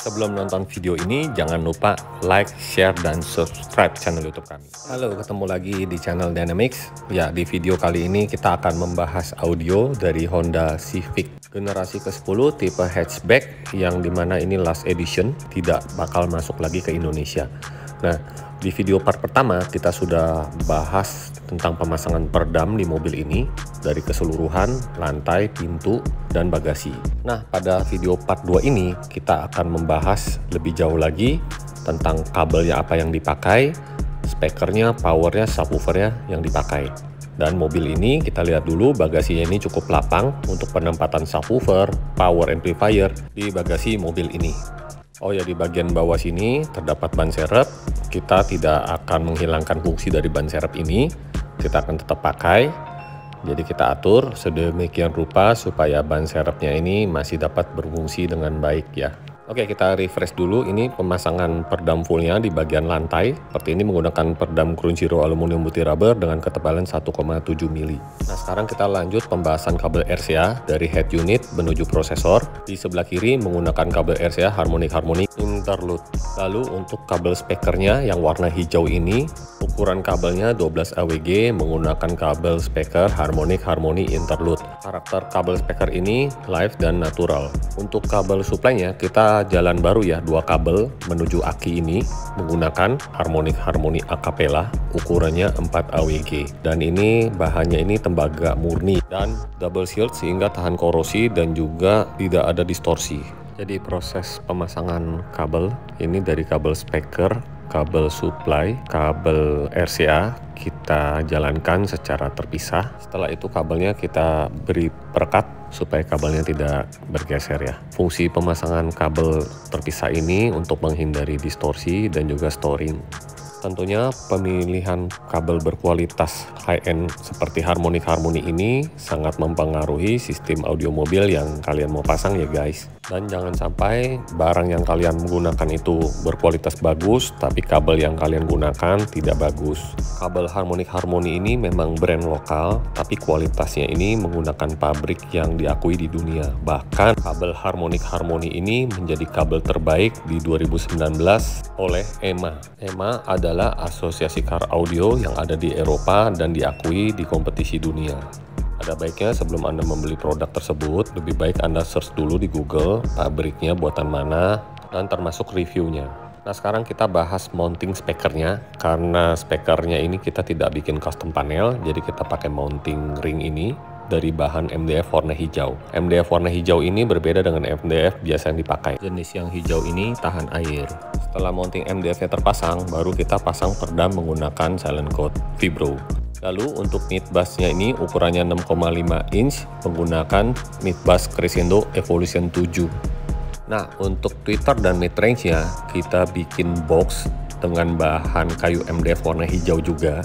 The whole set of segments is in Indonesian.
Sebelum nonton video ini, jangan lupa like, share, dan subscribe channel YouTube kami. Halo, ketemu lagi di channel Dynamics. Ya, di video kali ini kita akan membahas audio dari Honda Civic generasi ke-10 tipe hatchback, yang dimana ini last edition, tidak bakal masuk lagi ke Indonesia. Nah, di video part pertama kita sudah bahas tentang pemasangan peredam di mobil ini dari keseluruhan, lantai, pintu, dan bagasi. Nah, pada video part 2 ini kita akan membahas lebih jauh lagi tentang kabelnya apa yang dipakai, speakernya, powernya, subwoofernya yang dipakai. Dan mobil ini kita lihat dulu bagasinya ini cukup lapang untuk penempatan subwoofer, power amplifier di bagasi mobil ini. Oh ya, di bagian bawah sini terdapat ban serep. Kita tidak akan menghilangkan fungsi dari ban serep ini. Kita akan tetap pakai. Jadi kita atur sedemikian rupa supaya ban serepnya ini masih dapat berfungsi dengan baik ya. Oke, kita refresh dulu. Ini pemasangan peredam fullnya di bagian lantai. Seperti ini menggunakan peredam Ground Zero aluminium putih rubber dengan ketebalan 1,7 mili. Nah, sekarang kita lanjut pembahasan kabel RCA dari head unit menuju prosesor. Di sebelah kiri menggunakan kabel RCA harmonic interlude. Lalu untuk kabel speakernya yang warna hijau ini, ukuran kabelnya 12 AWG menggunakan kabel speaker harmonic interlude. Karakter kabel speaker ini live dan natural. Untuk kabel supply-nya kita jalan baru ya, 2 kabel menuju aki ini menggunakan harmonic acapella, ukurannya 4 AWG, dan ini bahannya ini tembaga murni dan double shield sehingga tahan korosi dan juga tidak ada distorsi. Jadi proses pemasangan kabel ini dari kabel speaker, kabel supply, kabel RCA kita jalankan secara terpisah. Setelah itu kabelnya kita beri perekat supaya kabelnya tidak bergeser ya. Fungsi pemasangan kabel terpisah ini untuk menghindari distorsi dan juga storing. Tentunya pemilihan kabel berkualitas high-end seperti harmonic ini sangat mempengaruhi sistem audio mobil yang kalian mau pasang ya guys. Dan jangan sampai barang yang kalian menggunakan itu berkualitas bagus, tapi kabel yang kalian gunakan tidak bagus. Kabel harmonic ini memang brand lokal, tapi kualitasnya ini menggunakan pabrik yang diakui di dunia. Bahkan kabel harmonic ini menjadi kabel terbaik di 2019 oleh EMA. EMA adalah asosiasi car audio yang ada di Eropa dan diakui di kompetisi dunia. Ada baiknya sebelum Anda membeli produk tersebut, lebih baik Anda search dulu di Google pabriknya buatan mana dan termasuk reviewnya. Nah, sekarang kita bahas mounting speakernya. Karena speakernya ini kita tidak bikin custom panel, jadi kita pakai mounting ring ini dari bahan MDF warna hijau. MDF warna hijau ini berbeda dengan MDF biasa yang dipakai. Jenis yang hijau ini tahan air. Setelah mounting MDF-nya terpasang, baru kita pasang peredam menggunakan silent coat Vibro. Lalu untuk mid bass-nya ini ukurannya 6,5 inch menggunakan mid bass Crescendo Evolution 7. Nah, untuk tweeter dan mid range-nya kita bikin box dengan bahan kayu MDF warna hijau juga.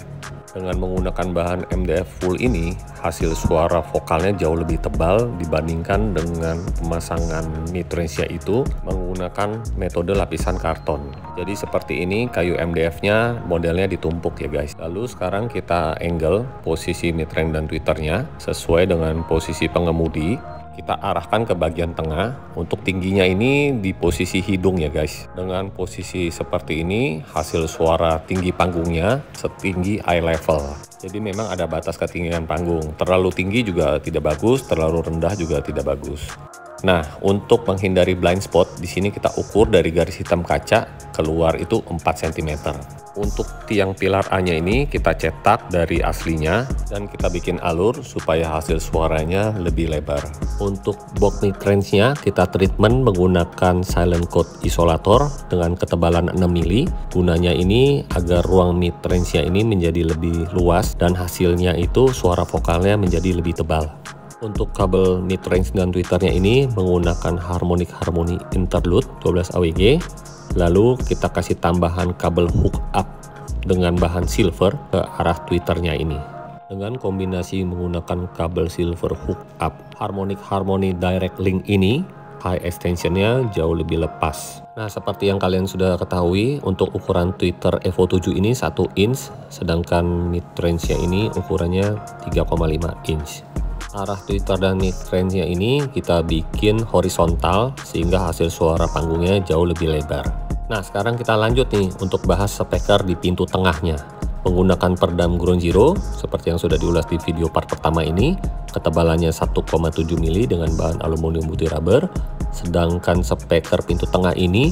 Dengan menggunakan bahan MDF full ini, hasil suara vokalnya jauh lebih tebal dibandingkan dengan pemasangan mid-range-nya itu menggunakan metode lapisan karton. Jadi seperti ini kayu MDF-nya modelnya ditumpuk ya guys. Lalu sekarang kita angle posisi mid-range dan tweeternya sesuai dengan posisi pengemudi. Kita arahkan ke bagian tengah. Untuk tingginya ini di posisi hidung ya guys. Dengan posisi seperti ini hasil suara tinggi panggungnya setinggi eye level. Jadi memang ada batas ketinggian panggung. Terlalu tinggi juga tidak bagus, terlalu rendah juga tidak bagus. Nah, untuk menghindari blind spot, di sini kita ukur dari garis hitam kaca keluar itu 4 cm. Untuk tiang pilar A-nya ini kita cetak dari aslinya dan kita bikin alur supaya hasil suaranya lebih lebar. Untuk box mid-range-nya kita treatment menggunakan silent coat isolator dengan ketebalan 6 mili. Gunanya ini agar ruang mid-range-nya ini menjadi lebih luas dan hasilnya itu suara vokalnya menjadi lebih tebal. Untuk kabel mid-range dan tweeternya ini menggunakan harmonic interlude 12 AWG. Lalu kita kasih tambahan kabel hook up dengan bahan silver ke arah tweeternya ini. Dengan kombinasi menggunakan kabel silver hook up, harmonic direct link ini high extensionnya jauh lebih lepas. Nah, seperti yang kalian sudah ketahui, untuk ukuran tweeter Evo 7 ini 1 inch, sedangkan mid range nya ini ukurannya 3,5 inch. Arah tweeter dan mid range-nya ini kita bikin horizontal sehingga hasil suara panggungnya jauh lebih lebar. Nah, sekarang kita lanjut nih untuk bahas speaker di pintu tengahnya. Menggunakan peredam ground zero seperti yang sudah diulas di video part pertama ini, ketebalannya 1,7 mili dengan bahan aluminium putih rubber, sedangkan speaker pintu tengah ini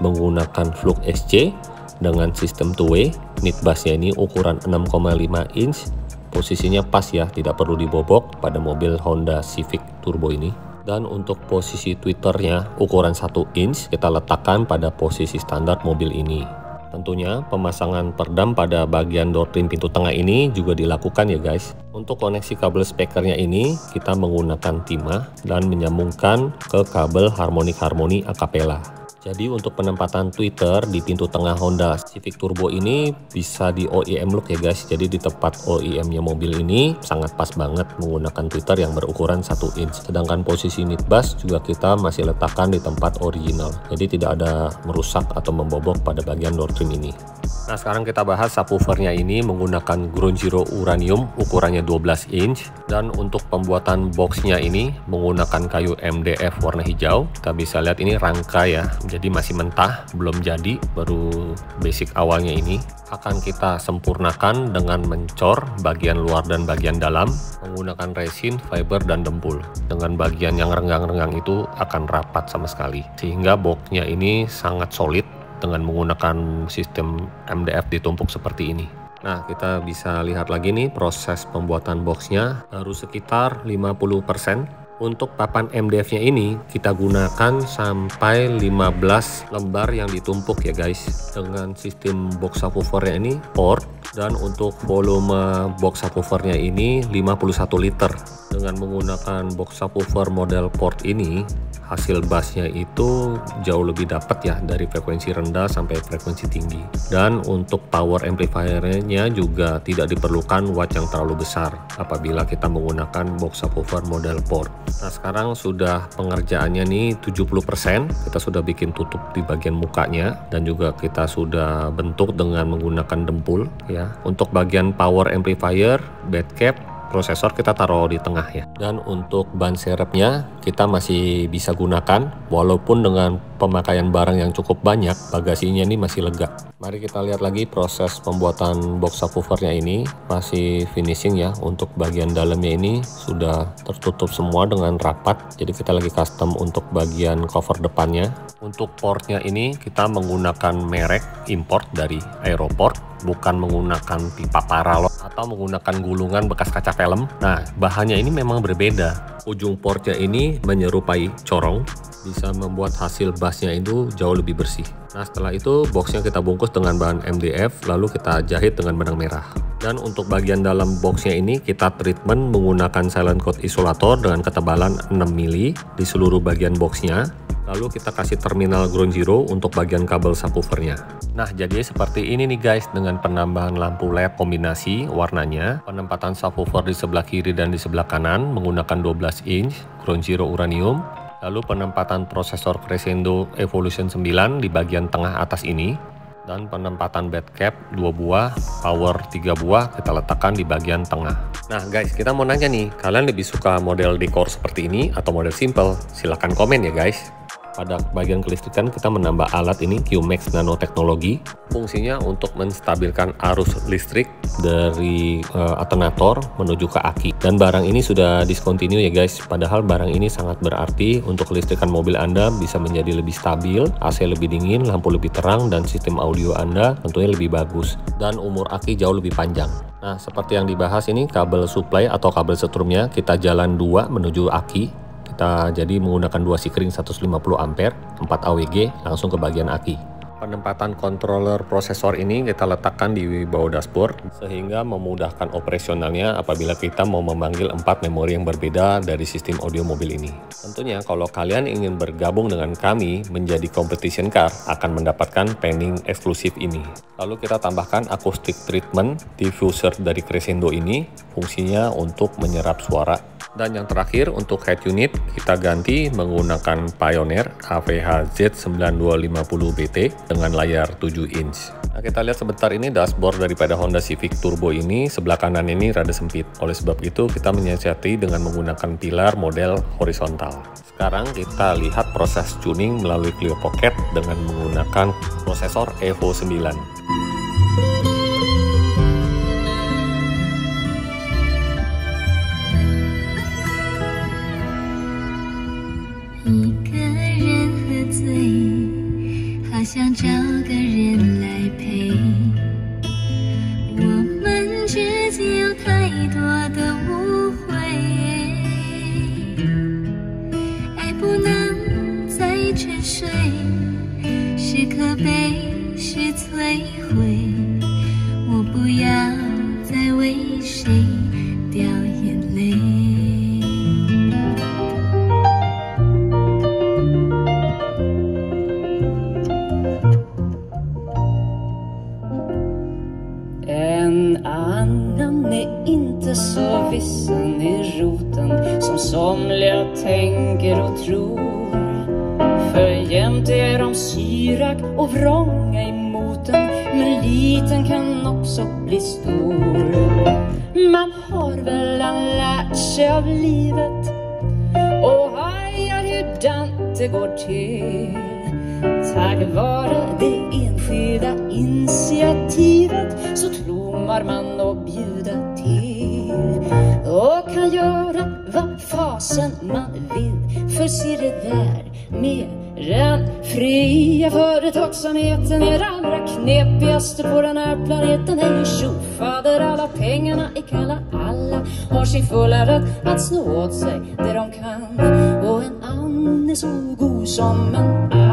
menggunakan Flux SC dengan sistem two-way. Mid bassnya ini ukuran 6,5 inch, posisinya pas ya, tidak perlu dibobok pada mobil Honda Civic Turbo ini. Dan untuk posisi tweeternya ukuran 1 inch kita letakkan pada posisi standar mobil ini. Tentunya pemasangan peredam pada bagian door trim pintu tengah ini juga dilakukan ya guys. Untuk koneksi kabel speakernya ini kita menggunakan timah dan menyambungkan ke kabel harmoni acapella. Jadi untuk penempatan tweeter di pintu tengah Honda Civic Turbo ini bisa di OEM look ya guys. Jadi di tempat OEM-nya mobil ini sangat pas banget menggunakan tweeter yang berukuran 1 inch. Sedangkan posisi mid bass juga kita masih letakkan di tempat original. Jadi tidak ada merusak atau membobok pada bagian door trim ini. Nah, sekarang kita bahas subwoofernya ini menggunakan ground zero uranium ukurannya 12 inch. Dan untuk pembuatan boxnya ini menggunakan kayu MDF warna hijau. Kita bisa lihat ini rangka ya, jadi masih mentah, belum jadi, baru basic awalnya ini. Akan kita sempurnakan dengan mencor bagian luar dan bagian dalam menggunakan resin, fiber, dan dempul. Dengan bagian yang renggang-renggang itu akan rapat sama sekali, sehingga boxnya ini sangat solid dengan menggunakan sistem MDF ditumpuk seperti ini. Nah, kita bisa lihat lagi nih proses pembuatan boxnya baru sekitar 50%. Untuk papan MDF-nya ini kita gunakan sampai 15 lembar yang ditumpuk ya guys, dengan sistem box subwoofernya ini port. Dan untuk volume box subwoofernya ini 51 liter. Dengan menggunakan box subwoofer model port ini, hasil bassnya itu jauh lebih dapat ya, dari frekuensi rendah sampai frekuensi tinggi. Dan untuk power amplifiernya juga tidak diperlukan watt yang terlalu besar apabila kita menggunakan box subwoofer model port. Nah, sekarang sudah pengerjaannya nih 70%. Kita sudah bikin tutup di bagian mukanya dan juga kita sudah bentuk dengan menggunakan dempul ya. Untuk bagian power amplifier, bed cap, prosesor kita taruh di tengah ya. Dan untuk ban serepnya kita masih bisa gunakan walaupun dengan pemakaian barang yang cukup banyak, bagasinya ini masih lega. Mari kita lihat lagi proses pembuatan box subwoofernya ini. Masih finishing ya. Untuk bagian dalamnya ini sudah tertutup semua dengan rapat. Jadi kita lagi custom untuk bagian cover depannya. Untuk portnya ini kita menggunakan merek import dari Aeroport, bukan menggunakan pipa paralon atau menggunakan gulungan bekas kaca film. Nah, bahannya ini memang berbeda. Ujung portnya ini menyerupai corong, bisa membuat hasil bassnya itu jauh lebih bersih. Nah, setelah itu boxnya kita bungkus dengan bahan MDF, lalu kita jahit dengan benang merah. Dan untuk bagian dalam boxnya ini kita treatment menggunakan silent coat isolator dengan ketebalan 6 mili di seluruh bagian boxnya. Lalu kita kasih terminal ground zero untuk bagian kabel subwoofernya. Nah, jadi seperti ini nih guys, dengan penambahan lampu LED kombinasi warnanya, penempatan subwoofer di sebelah kiri dan di sebelah kanan menggunakan 12 inch ground zero uranium. Lalu penempatan prosesor Crescendo Evolution 9 di bagian tengah atas ini. Dan penempatan bed cap 2 buah, power 3 buah kita letakkan di bagian tengah. Nah guys, kita mau nanya nih, kalian lebih suka model dekor seperti ini atau model simple? Silahkan komen ya guys. Pada bagian kelistrikan kita menambah alat ini QMax Nanoteknologi. Fungsinya untuk menstabilkan arus listrik dari alternator menuju ke aki. Dan barang ini sudah discontinue ya guys. Padahal barang ini sangat berarti untuk kelistrikan mobil Anda bisa menjadi lebih stabil, AC lebih dingin, lampu lebih terang, dan sistem audio Anda tentunya lebih bagus. Dan umur aki jauh lebih panjang. Nah, seperti yang dibahas ini, kabel supply atau kabel setrumnya kita jalan 2 menuju aki. Kita jadi menggunakan 2 sikring 150 ampere, 4 AWG langsung ke bagian aki. Penempatan controller prosesor ini kita letakkan di bawah dashboard sehingga memudahkan operasionalnya apabila kita mau memanggil 4 memori yang berbeda dari sistem audio mobil ini. Tentunya kalau kalian ingin bergabung dengan kami menjadi competition car akan mendapatkan panning eksklusif ini. Lalu kita tambahkan acoustic treatment diffuser dari Crescendo ini, fungsinya untuk menyerap suara Dan yang terakhir untuk head unit kita ganti menggunakan Pioneer AVH Z9250BT dengan layar 7 inch. Nah, kita lihat sebentar ini dashboard daripada Honda Civic Turbo ini sebelah kanan ini rada sempit. Oleh sebab itu kita menyiasati dengan menggunakan pilar model horizontal. Sekarang kita lihat proses tuning melalui Clio Pocket dengan menggunakan prosesor Evo 9. En annan är inte så vissen i roten som somliga tänker och tror. För jämt är de syrak och vrånga emot en, men liten kan också bli stor. Man har väl lärt sig av livet och hajar hur det går till. Tack vare det enskilda initiativet så tror man att bjuda till och kan göra vad fasen man vill. För se det där, med den fria företagsamheten är det allra knepigaste på den här planeten. Är ju tjofader, alla pengarna är kalla, alla har sin fulla rätt att snå åt sig det de kan. Och en annan är så god som en annan.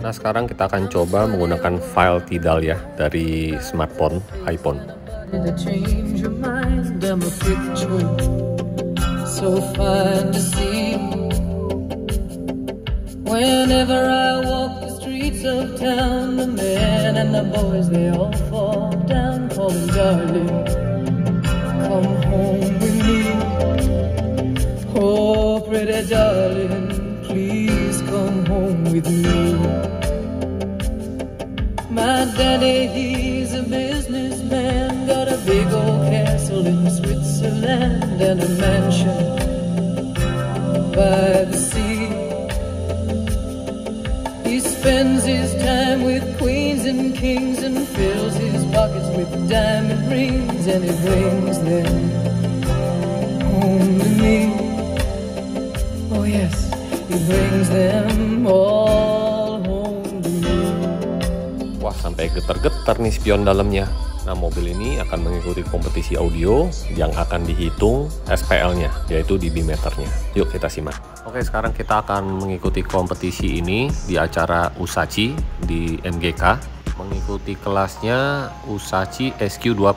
Nah, sekarang kita akan coba menggunakan file Tidal ya dari smartphone iPhone. Whenever I walk the streets of town, the men and the boys, they all fall down, calling, darling, come home with me. Oh, pretty darling, please come home with me. My daddy, he's a businessman, got a big old castle in Switzerland and a mansion by the sea. He spends his time with queens and kings and fills his pockets with diamond rings, and he brings them home to me. Oh yes, he brings them all home to me. Wah, sampai getar-getar nih spion dalamnya. Nah, mobil ini akan mengikuti kompetisi audio yang akan dihitung SPL-nya, yaitu dB meternya. Yuk kita simak. Oke, sekarang kita akan mengikuti kompetisi ini di acara USACI di MGK. Mengikuti kelasnya USACI SQ2+.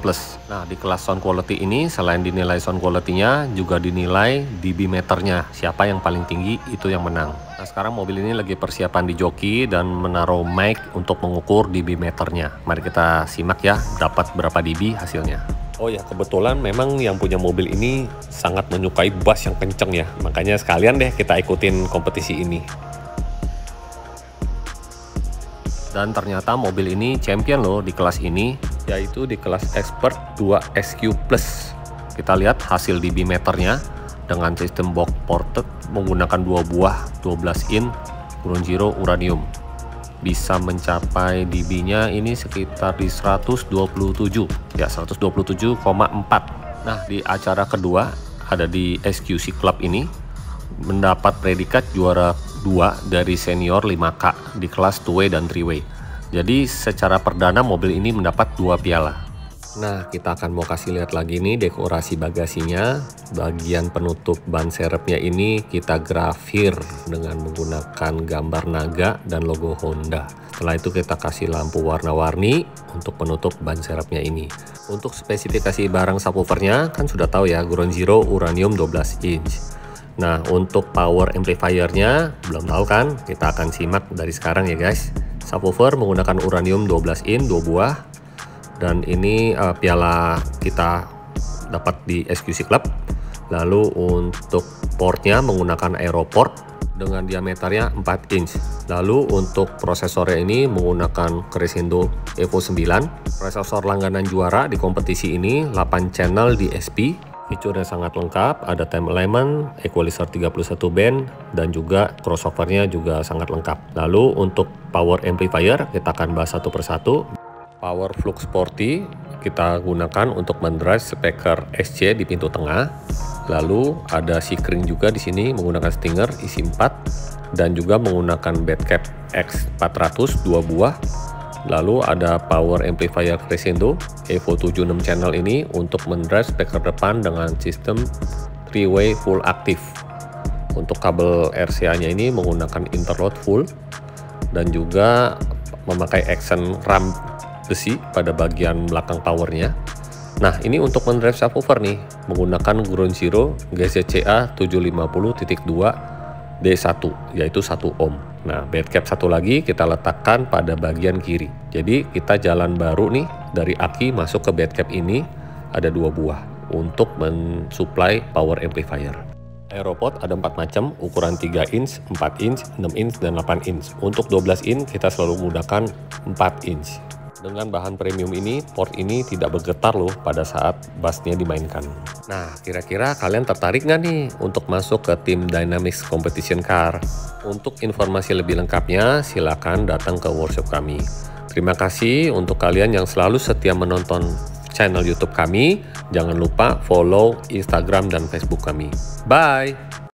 Nah, di kelas sound quality ini selain dinilai sound quality-nya juga dinilai dB meternya. Siapa yang paling tinggi itu yang menang. Nah, sekarang mobil ini lagi persiapan di joki dan menaruh mic untuk mengukur dB meternya. Mari kita simak ya, dapat berapa dB hasilnya. Oh ya, kebetulan memang yang punya mobil ini sangat menyukai bass yang kenceng ya. Makanya sekalian deh kita ikutin kompetisi ini. Dan ternyata mobil ini champion loh di kelas ini, yaitu di kelas Expert 2 SQ+. Kita lihat hasil dB meternya dengan sistem box ported menggunakan 2 buah 12 in Ground Zero uranium. Bisa mencapai dB-nya ini sekitar di 127, ya 127,4. Nah, di acara kedua ada di SQC Club ini mendapat predikat juara 2 dari senior 5K di kelas 2-way dan 3-way. Jadi secara perdana mobil ini mendapat 2 piala. Nah, kita akan mau kasih lihat lagi nih dekorasi bagasinya. Bagian penutup ban serepnya ini kita grafir dengan menggunakan gambar naga dan logo Honda. Setelah itu kita kasih lampu warna-warni untuk penutup ban serepnya ini. Untuk spesifikasi barang subwoofernya kan sudah tahu ya, Ground Zero uranium 12 inch. Nah, untuk power amplifiernya belum tahu kan? Kita akan simak dari sekarang ya guys. Subwoofer menggunakan uranium 12 in 2 buah. Dan ini piala kita dapat di SQC Club. Lalu untuk portnya menggunakan Aeroport dengan diameternya 4 inch. Lalu untuk prosesornya ini menggunakan Crescendo Evo 9. Prosesor langganan juara di kompetisi ini, 8 channel DSP. Fiturnya sangat lengkap, ada time alignment, equalizer 31 band, dan juga crossovernya juga sangat lengkap. Lalu untuk power amplifier kita akan bahas satu persatu. Power Flux Sporty kita gunakan untuk mendrive speaker SC di pintu tengah. Lalu ada Seekring juga di sini menggunakan Stinger isi 4 dan juga menggunakan Badcap X400 2 buah. Lalu ada power amplifier Crescendo Evo 76 channel ini untuk mendrive speaker depan dengan sistem 3-way full active. Untuk kabel RCA-nya ini menggunakan interlock full dan juga memakai accent RAM besi pada bagian belakang powernya. Nah, ini untuk mendrive subwoofer nih menggunakan Ground Zero GCCA 750.2 D1 yaitu 1 ohm. Nah, badcap satu lagi kita letakkan pada bagian kiri. Jadi kita jalan baru nih dari aki masuk ke badcap ini ada 2 buah untuk mensuplai power amplifier. Aeroport ada 4 macam, ukuran 3 inch, 4 inch, 6 inch, dan 8 inch. Untuk 12 inch kita selalu menggunakan 4 inch. Dengan bahan premium ini, port ini tidak bergetar loh pada saat bassnya dimainkan. Nah, kira-kira kalian tertarik nggak nih untuk masuk ke tim Dynamics Competition Car? Untuk informasi lebih lengkapnya, silakan datang ke workshop kami. Terima kasih untuk kalian yang selalu setia menonton channel YouTube kami. Jangan lupa follow Instagram dan Facebook kami. Bye!